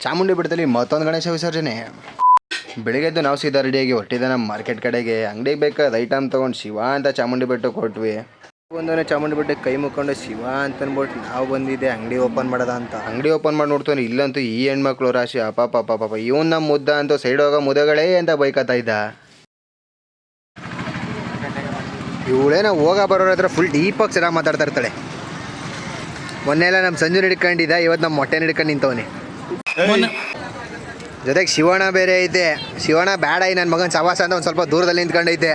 ಚಾಮುಂಡಿ ಬೆಟ್ಟದಲ್ಲಿ ಮತ್ತೊಂದು ಗಣೇಶ ವಿಸರ್ಜನೆ. ಬೆಳಿಗ್ಗೆದ್ದು ನಾವು ಸೀದಾ ರೆಡಿಯಾಗಿ ಹೊಟ್ಟಿದ್ದೆ ನಮ್ಮ ಮಾರ್ಕೆಟ್ ಕಡೆಗೆ. ಅಂಗಡಿಗೆ ಬೇಕಾದ ಐಟಮ್ ತೊಗೊಂಡು ಶಿವ ಅಂತ ಚಾಮುಂಡಿ ಬೆಟ್ಟಕ್ಕೆ ಹೊರಟ್ವಿ. ಒಂದನೇ ಚಾಮುಂಡಿ ಬೆಟ್ಟಕ್ಕೆ ಕೈ ಮುಕ್ಕೊಂಡು ಶಿವ ಅಂತ ಅಂದ್ಬಿಟ್ಟು ನಾವು ಬಂದಿದ್ದೆ ಅಂಗಡಿ ಓಪನ್ ಮಾಡೋದ ಅಂತ. ಅಂಗಡಿ ಓಪನ್ ಮಾಡಿ ನೋಡ್ತಾನೆ, ಇಲ್ಲಂತೂ ಈ ಹೆಣ್ಮಕ್ಳು ರಾಶಿ ಪಾಪ ಇವನ್ ನಮ್ಮ ಮುದ್ದ ಅಂತೂ ಸೈಡ್ ಹೋಗೋ ಮುದಗಳೇ ಅಂತ ಬೈಕತ್ತಾ ಇದ್ದ. ಇವಳೇನೋ ಹೋಗ ಬರೋರ ಹತ್ರ ಫುಲ್ ಡೀಪಾಗಿ ಚೆನ್ನಾಗಿ ಮಾತಾಡ್ತಾ ಇರ್ತಾಳೆ. ಮೊನ್ನೆಲ್ಲ ನಮ್ಮ ಸಂಜು ಹಿಡ್ಕೊಂಡಿದ್ದ, ಇವತ್ತು ನಮ್ಮ ಮೊಟ್ಟೆ ಹಿಡ್ಕೊಂಡು ನಿಂತವನಿ. ಜೊತೆಗೆ ಶಿವಣ್ಣ ಬೇರೆ ಐತೆ. ಶಿವಣ್ಣ ಬೇಡ ಈ ನನ್ನ ಮಗನ ಸವಾಸ ಅಂತ ಒಂದು ಸ್ವಲ್ಪ ದೂರದಲ್ಲಿ ನಿಂತ್ಕೊಂಡೈತೆ.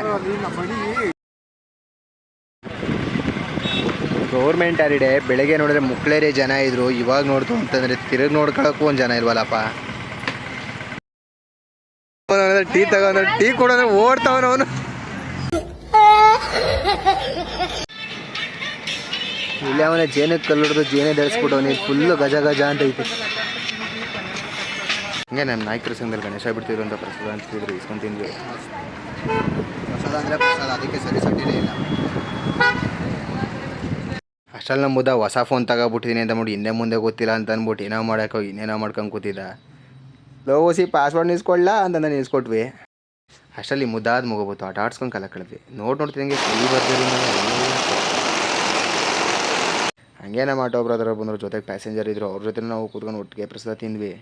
Government holiday. ಬೆಳಗ್ಗೆ ನೋಡಿದ್ರೆ ಮುಕ್ಳೇರಿ ಜನ ಇದ್ರು, ಇವಾಗ ನೋಡ್ತು ಅಂತಂದ್ರೆ ತಿರುಗಿ ನೋಡ್ಕೊಳಕ್ಕೂ ಒಂದು ಜನ ಇಲ್ವಲ್ಲಪ್ಪ. ಟೀ ತಗೊಂಡ್ರೆ ಟೀ ಕೊಡೋದ್ರೆ ಓಡ್ತಾವನವನು. ಇಲ್ಲಿ ಅವನ ಜೇನಕ್ಕೆ ಕಲ್ಲಿಡ್ದು ಜೇನೇ ಧರಿಸ್ಬಿಟ್ಟವನಿ. ಫುಲ್ಲು ಗಜ ಅಂತ ಐತೆ. ಹಂಗೆ ನಮ್ಮ ನಾಯಕರ ಸಂಘದಲ್ಲಿ ಗಣೇಶ ಬಿಡ್ತಿದ್ರು ಅಂತ ಪ್ರಸಾದ ಅಂತಿದ್ರು, ಇಸ್ಕೊಂಡು ತಿಂದ್ವಿ. ಪ್ರಸಾದ ಅಂದರೆ ಪ್ರಸಾದ, ಅದಕ್ಕೆ ಸರಿ ಸಟ್ಟಿನೇ ಇಲ್ಲ. ಅಷ್ಟಲ್ಲಿ ನಮ್ಮ ಮುದ್ದ ಹೊಸ ಫೋನ್ ತಗೋಬಿಟ್ಟಿದ್ದೀನಿ ಅಂತ ನೋಡಿ ಹಿಂದೆ ಮುಂದೆ ಗೊತ್ತಿಲ್ಲ ಅಂತ ಅಂದ್ಬಿಟ್ಟು ಏನೋ ಮಾಡೋಕೆ ಇನ್ನೇನೋ ಮಾಡ್ಕೊಂಡು ಕೂತಿದ್ದ. ಲೋಸಿ ಪಾಸ್ವರ್ಡ್ ನಿಲ್ಸ್ಕೊಳ್ಳ ಅಂತ ನಾನು ನಿಲ್ಸ್ಕೊಟ್ವಿ. ಅಷ್ಟರಲ್ಲಿ ಮುದ್ದಾದ ಮುಗೋಬೋದು ಆಟ ಆಡ್ಸ್ಕೊಂಡು ಕಾಲ ಕಳೆದ್ವಿ. ನೋಡ್ತಿದ್ದಂಗೆ ಫ್ರೀ ಬರ್ತೀರಿ. ಹಂಗೆ ನಮ್ಮ ಆಟೋ ಬ್ರದರ್ ಬಂದರು, ಜೊತೆಗೆ ಪ್ಯಾಸೆಂಜರ್ ಇದ್ದರು. ಅವ್ರ ಜೊತೆ ನಾವು ಕೂತ್ಕೊಂಡು ಒಟ್ಟಿಗೆ ಪ್ರಸಾದ ತಿಂದ್ವಿ.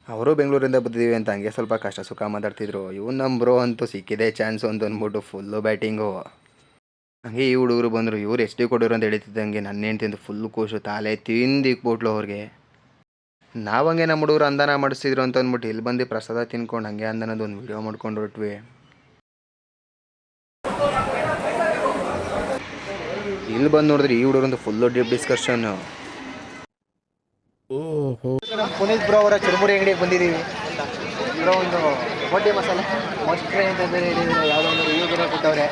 ಅವರು ಬೆಂಗಳೂರಿಂದ ಬಂದಿದ್ದೀವಿ ಅಂತ ಹಂಗೆ ಸ್ವಲ್ಪ ಕಷ್ಟ ಸುಖ ಮಾತಾಡ್ತಿದ್ರು. ಇವ್ನು ನಮ್ಮ ಬ್ರೋ ಅಂತೂ ಸಿಕ್ಕಿದೆ ಚಾನ್ಸು ಅಂತ ಅಂದ್ಬಿಟ್ಟು ಫುಲ್ಲು ಬ್ಯಾಟಿಂಗು. ಹಂಗೆ ಈ ಹುಡುಗರು ಬಂದರು. ಇವ್ರು ಎಷ್ಟು ಕೊಡೋರು ಅಂತ ಹೇಳ್ತಿದ್ದಂಗೆ ನನ್ನ ಹೆಂಡ್ತಿಂದು ಫುಲ್ಲು ಖುಷು, ತಾಲೆ ತಿಂದಿಕ್ಬಿಟ್ಲು ಅವ್ರಿಗೆ. ನಾವು ಹಂಗೆ ನಮ್ಮ ಹುಡುಗರು ಅಂದಾನ ಮಾಡಿಸಿದ್ರು ಅಂತ ಅಂದ್ಬಿಟ್ಟು ಇಲ್ಲಿ ಬಂದು ಪ್ರಸಾದ ತಿನ್ಕೊಂಡು ಹಂಗೆ ಅಂದನದು ಒಂದು ವಿಡಿಯೋ ಮಾಡ್ಕೊಂಡು ಹೊರಟ್ವಿ. ಇಲ್ಲಿ ಬಂದು ನೋಡಿದ್ರೆ ಈ ಹುಡುಗರಂತೂ full deep discussion. Puneeth bro ಅವರ ಚುರುಮುರಿ ಅಂಗಡಿಗೆ ಬಂದಿದ್ದೀವಿ. ಬ್ರೋ ಒಂದು ಗೋಟಿ ಮಸಾಲೆ ಮೊಸ್ಟ್ರೆ ಅಂತ ಯಾವುದೋ ಒಂದು ರಿವ್ಯೂ ಬೇರೆ ಕೊಟ್ಟವ್ರೆ.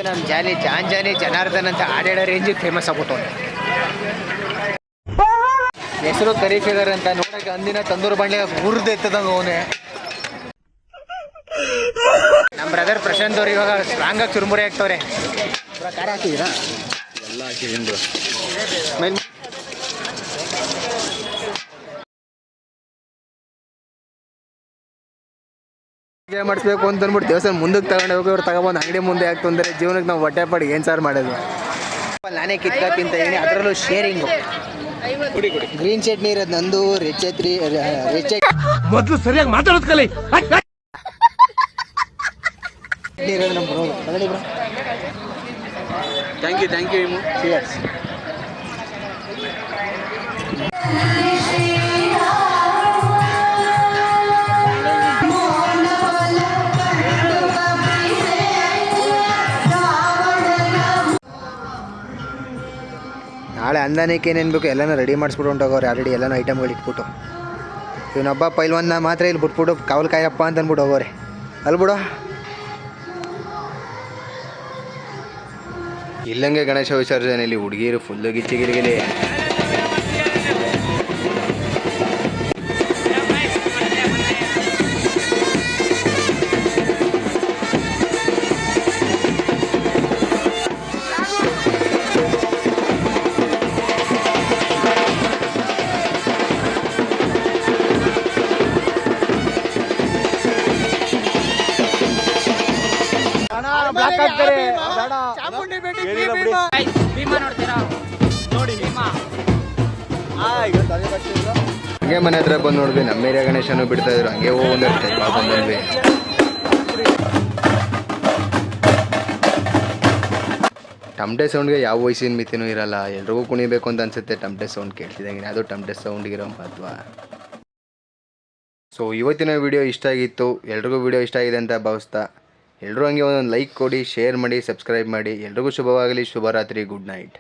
ನಮ್ಮ ಜಾನಿ ಜನಾರ್ದನ್ ಅಂತ ಆಡಾಡೋ ರೇಂಜಿಗೆ ಫೇಮಸ್ ಆಗ್ಬಿಟ್ಟವ್ರೆ. ಹೆಸರು ಕರಿ ಫಿಗರ್ ಅಂತ, ನೋಡೋಕೆ ಅಂದಿನ ತಂದೂರು ಬಂಡೆ ಹುರಿದು ಎತ್ತದಂಗೆ ಅವನೇ. ನಮ್ಮ ಬ್ರದರ್ ಪ್ರಶಾಂತ್ ಅವ್ರು ಇವಾಗ ಸ್ಟ್ರಾಂಗಾಗಿ ಚುರುಮುರಿ ಹಾಕ್ತವ್ರೆ. ಖಾರ ಹಾಕಿದ್ದೀರಾ? ಎಲ್ಲ ಹಾಕಿದ್ದೀನಿ. ಹೀಗೆ ಮಾಡಿಸ್ಬೇಕು ಅಂತ ಅಂದ್ಬಿಟ್ಟು ದೇವಸ್ಥಾನ ಮುಂದಕ್ಕೆ ತಗೊಂಡು ಹೋಗಿ ಅವ್ರು ತಗೊಬಂದು ಅಂಗಡಿ ಮುಂದೆ ಆಗ್ತಂದರೆ ಜೀವನಕ್ಕೆ ನಾವು ಹೊಟ್ಟೆ ಪಾಡಿಗೆ ಏನು ಸಾರು ಮಾಡೋದು. ನಾನೇ ಕಿತ್ಕೊತಿಂತ ಇದೀನಿ, ಅದರಲ್ಲೂ ಶೇರಿಂಗು. ಗ್ರೀನ್ ಚಟ್ನಿ ಇರೋದು ನಂದು, ರೆಡ್ ಚಟ್ನಿ ಮೊದಲು ಸರಿಯಾಗಿ ಮಾತಾಡೋದು ಕಲಿ ಇರೋದು ನಮ್ಮ ಬ್ರೋ. ತಗೊಳ್ಳಿ ಬ್ರೋ. Thank you Cheers. ನಾಳೆ ಅಂದಾನಕ್ಕೆ ಏನೇನು ಬೇಕು ಎಲ್ಲನೂ ರೆಡಿ ಮಾಡಿಸ್ಬಿಟ್ಟು ಹೊಂಟೋಗೋರು. ಆಲ್ರೆಡಿ ಎಲ್ಲನೂ ಐಟಮ್ಗಳು ಇಟ್ಬಿಟ್ಟು. ಇವನೊಬ್ಬ ಪೈಲ್ವನ್ನ ಮಾತ್ರ ಇಲ್ಲಿ ಬಿಟ್ಬಿಟ್ಟು ಕಾವಲು ಕಾಯಪ್ಪ ಅಂತ ಅಂದ್ಬಿಟ್ಟು ಹೋಗೋರೆ. ಅಲ್ಲಿ ಬಿಡೋ. ಇಲ್ಲಂಗೆ ಗಣೇಶ ವಿಸರ್ಜನೆಯಲ್ಲಿ ಹುಡುಗಿರು ಫುಲ್ಲು ಗಿಚ್ಚಿಗಿರಿಗಿಲಿ. ಹಂಗೆ ಮನೆ ಹತ್ರ ಬಂದು ನೋಡಿದ್ವಿ, ನಮ್ಮ ಏರಿಯಾ ಗಣೇಶನೂ ಬಿಡ್ತಾ ಇದ್ರು. ಹಂಗೆ ಒಂದಷ್ಟು ಟೈಪ್ ಬಂದ್ವಿ. ಟಮ್ಟೆ ಸೌಂಡ್ಗೆ ಯಾವ ವಯಸ್ಸಿನ ಮಿತಿನೂ ಇರಲ್ಲ. ಎಲ್ರಿಗೂ ಕುಣಿಬೇಕು ಅಂತ ಅನ್ಸುತ್ತೆ. ಟಮ್ಟೆ ಸೌಂಡ್ ಕೇಳ್ತಿದ್ದಂಗೆ ಅದು ಟಮ್ಟೆ ಸೌಂಡ್ಗಿರೋ ಮಹತ್ವ. ಸೊ ಇವತ್ತಿನ ವಿಡಿಯೋ ಇಷ್ಟ ಆಗಿತ್ತು. ಎಲ್ರಿಗೂ ವಿಡಿಯೋ ಇಷ್ಟ ಆಗಿದೆ ಅಂತ ಭಾವಿಸ್ತಾ ಎಲ್ಲರೂ ಹಂಗೆ ಒಂದೊಂದು ಲೈಕ್ ಕೊಡಿ, ಶೇರ್ ಮಾಡಿ, ಸಬ್ಸ್ಕ್ರೈಬ್ ಮಾಡಿ. ಎಲ್ರಿಗೂ ಶುಭವಾಗಲಿ. ಶುಭರಾತ್ರಿ. Good night.